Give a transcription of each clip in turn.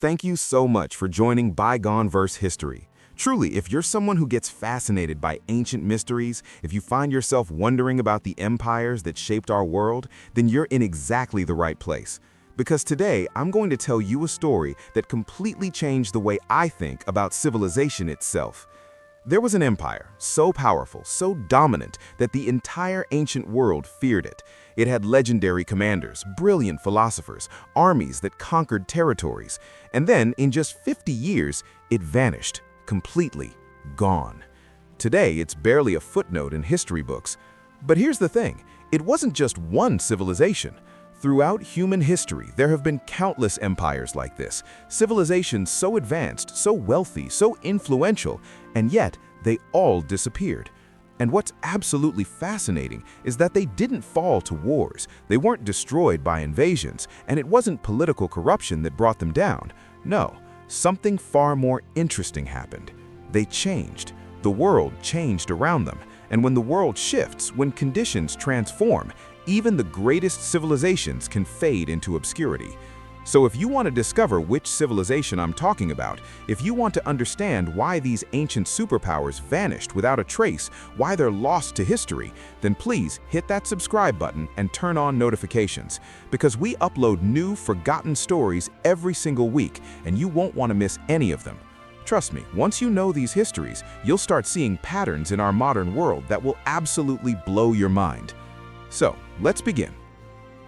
Thank you so much for joining Bygoneverse History. Truly, if you're someone who gets fascinated by ancient mysteries, if you find yourself wondering about the empires that shaped our world, then you're in exactly the right place. Because today, I'm going to tell you a story that completely changed the way I think about civilization itself. There was an empire, so powerful, so dominant, that the entire ancient world feared it. It had legendary commanders, brilliant philosophers, armies that conquered territories. And then, in just 50 years, it vanished, completely gone. Today, it's barely a footnote in history books. But here's the thing, it wasn't just one civilization. Throughout human history, there have been countless empires like this, civilizations so advanced, so wealthy, so influential, and yet they all disappeared. And what's absolutely fascinating is that they didn't fall to wars, they weren't destroyed by invasions, and it wasn't political corruption that brought them down. No, something far more interesting happened. They changed. The world changed around them. And when the world shifts, when conditions transform, even the greatest civilizations can fade into obscurity. So if you want to discover which civilization I'm talking about, if you want to understand why these ancient superpowers vanished without a trace, why they're lost to history, then please hit that subscribe button and turn on notifications. Because we upload new, forgotten stories every single week, and you won't want to miss any of them. Trust me, once you know these histories, you'll start seeing patterns in our modern world that will absolutely blow your mind. So, let's begin.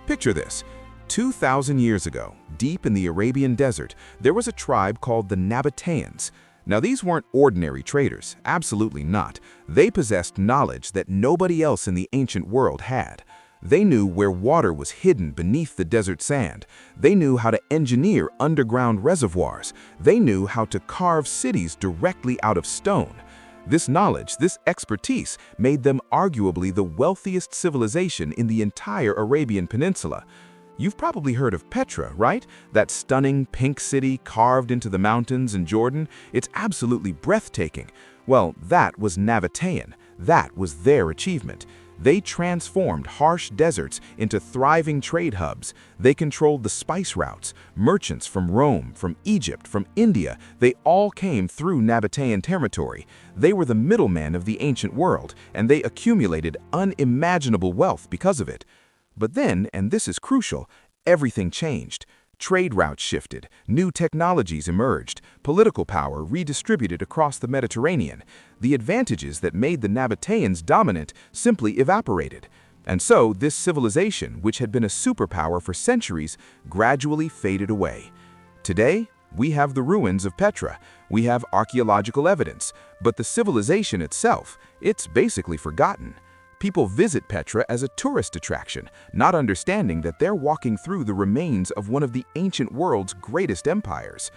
Picture this. 2,000 years ago, deep in the Arabian desert, there was a tribe called the Nabataeans. Now, these weren't ordinary traders, absolutely not. They possessed knowledge that nobody else in the ancient world had. They knew where water was hidden beneath the desert sand. They knew how to engineer underground reservoirs. They knew how to carve cities directly out of stone. This knowledge, this expertise, made them arguably the wealthiest civilization in the entire Arabian Peninsula. You've probably heard of Petra, right? That stunning pink city carved into the mountains in Jordan. It's absolutely breathtaking. Well, that was Nabataean. That was their achievement. They transformed harsh deserts into thriving trade hubs. They controlled the spice routes. Merchants from Rome, from Egypt, from India, they all came through Nabataean territory. They were the middlemen of the ancient world, and they accumulated unimaginable wealth because of it. But then, and this is crucial, everything changed. Trade routes shifted, new technologies emerged, political power redistributed across the Mediterranean. The advantages that made the Nabataeans dominant simply evaporated. And so this civilization, which had been a superpower for centuries, gradually faded away. Today, we have the ruins of Petra. We have archaeological evidence, but the civilization itself, it's basically forgotten. People visit Petra as a tourist attraction, not understanding that they're walking through the remains of one of the ancient world's greatest empires.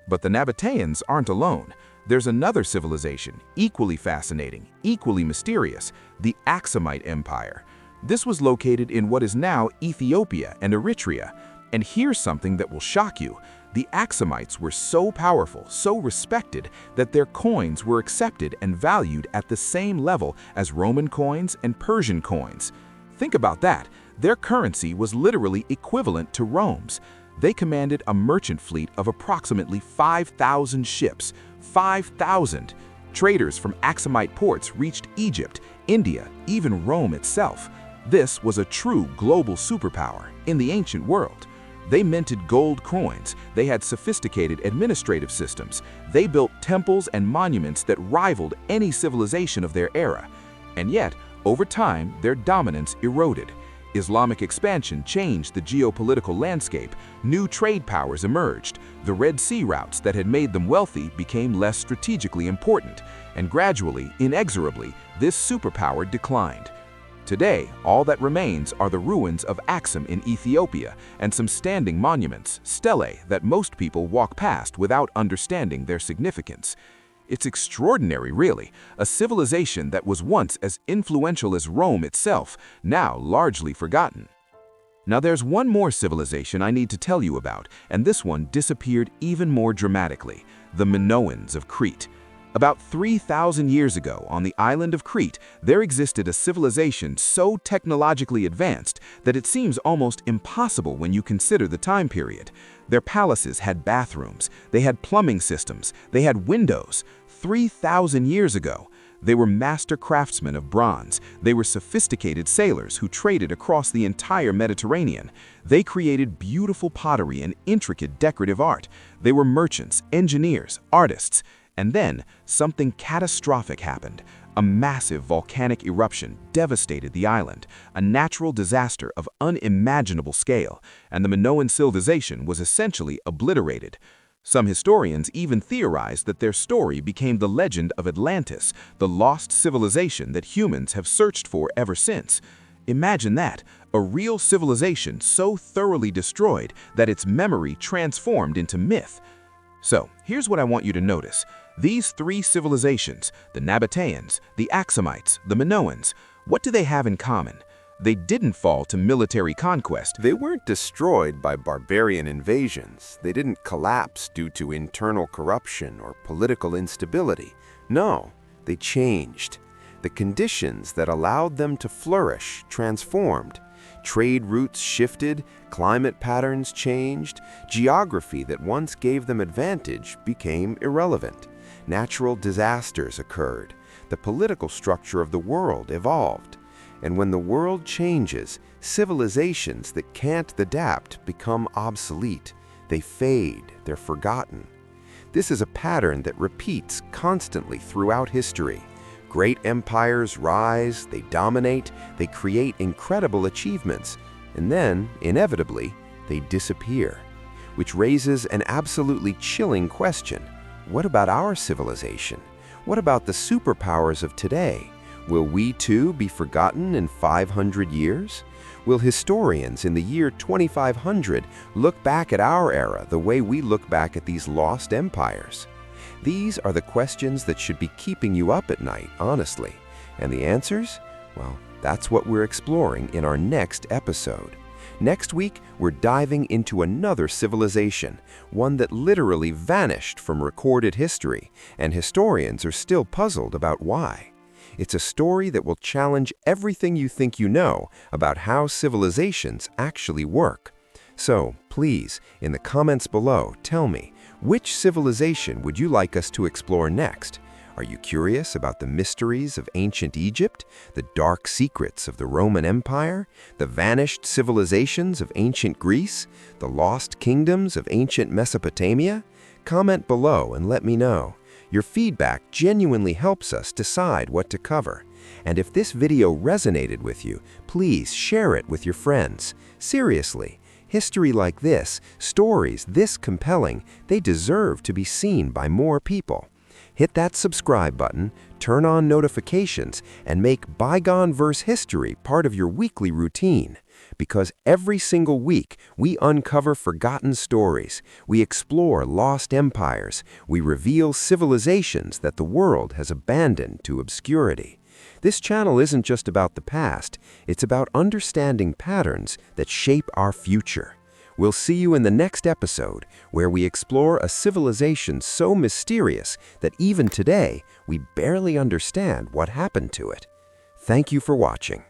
But the Nabataeans aren't alone. There's another civilization, equally fascinating, equally mysterious, the Aksumite Empire. This was located in what is now Ethiopia and Eritrea. And here's something that will shock you. The Aksumites were so powerful, so respected, that their coins were accepted and valued at the same level as Roman coins and Persian coins. Think about that. Their currency was literally equivalent to Rome's. They commanded a merchant fleet of approximately 5,000 ships. 5,000! Traders from Aksumite ports reached Egypt, India, even Rome itself. This was a true global superpower in the ancient world. They minted gold coins, they had sophisticated administrative systems, they built temples and monuments that rivaled any civilization of their era. And yet, over time, their dominance eroded. Islamic expansion changed the geopolitical landscape, new trade powers emerged, the Red Sea routes that had made them wealthy became less strategically important, and gradually, inexorably, this superpower declined. Today, all that remains are the ruins of Aksum in Ethiopia and some standing monuments, stelae, that most people walk past without understanding their significance. It's extraordinary, really, a civilization that was once as influential as Rome itself, now largely forgotten. Now there's one more civilization I need to tell you about, and this one disappeared even more dramatically, the Minoans of Crete. About 3,000 years ago, on the island of Crete, there existed a civilization so technologically advanced that it seems almost impossible when you consider the time period. Their palaces had bathrooms, they had plumbing systems, they had windows. 3,000 years ago. They were master craftsmen of bronze. They were sophisticated sailors who traded across the entire Mediterranean. They created beautiful pottery and intricate decorative art. They were merchants, engineers, artists. And then, something catastrophic happened. A massive volcanic eruption devastated the island, a natural disaster of unimaginable scale, and the Minoan civilization was essentially obliterated. Some historians even theorize that their story became the legend of Atlantis, the lost civilization that humans have searched for ever since. Imagine that, a real civilization so thoroughly destroyed that its memory transformed into myth. So, here's what I want you to notice. These three civilizations, the Nabataeans, the Aksumites, the Minoans, what do they have in common? They didn't fall to military conquest. They weren't destroyed by barbarian invasions. They didn't collapse due to internal corruption or political instability. No, they changed. The conditions that allowed them to flourish transformed. Trade routes shifted, climate patterns changed, geography that once gave them advantage became irrelevant. Natural disasters occurred. The political structure of the world evolved. And when the world changes, civilizations that can't adapt become obsolete. They fade, they're forgotten. This is a pattern that repeats constantly throughout history. Great empires rise, they dominate, they create incredible achievements, and then, inevitably, they disappear. Which raises an absolutely chilling question. What about our civilization? What about the superpowers of today? Will we too be forgotten in 500 years? Will historians in the year 2500 look back at our era the way we look back at these lost empires? These are the questions that should be keeping you up at night, honestly. And the answers? Well, that's what we're exploring in our next episode. Next week, we're diving into another civilization, one that literally vanished from recorded history, and historians are still puzzled about why. It's a story that will challenge everything you think you know about how civilizations actually work. So, please, in the comments below, tell me, which civilization would you like us to explore next? Are you curious about the mysteries of ancient Egypt, the dark secrets of the Roman Empire, the vanished civilizations of ancient Greece, the lost kingdoms of ancient Mesopotamia? Comment below and let me know. Your feedback genuinely helps us decide what to cover. And if this video resonated with you, please share it with your friends. Seriously, history like this, stories this compelling, they deserve to be seen by more people. Hit that subscribe button, turn on notifications, and make Bygoneverse history part of your weekly routine. Because every single week, we uncover forgotten stories, we explore lost empires, we reveal civilizations that the world has abandoned to obscurity. This channel isn't just about the past, it's about understanding patterns that shape our future. We'll see you in the next episode, where we explore a civilization so mysterious that even today, we barely understand what happened to it. Thank you for watching.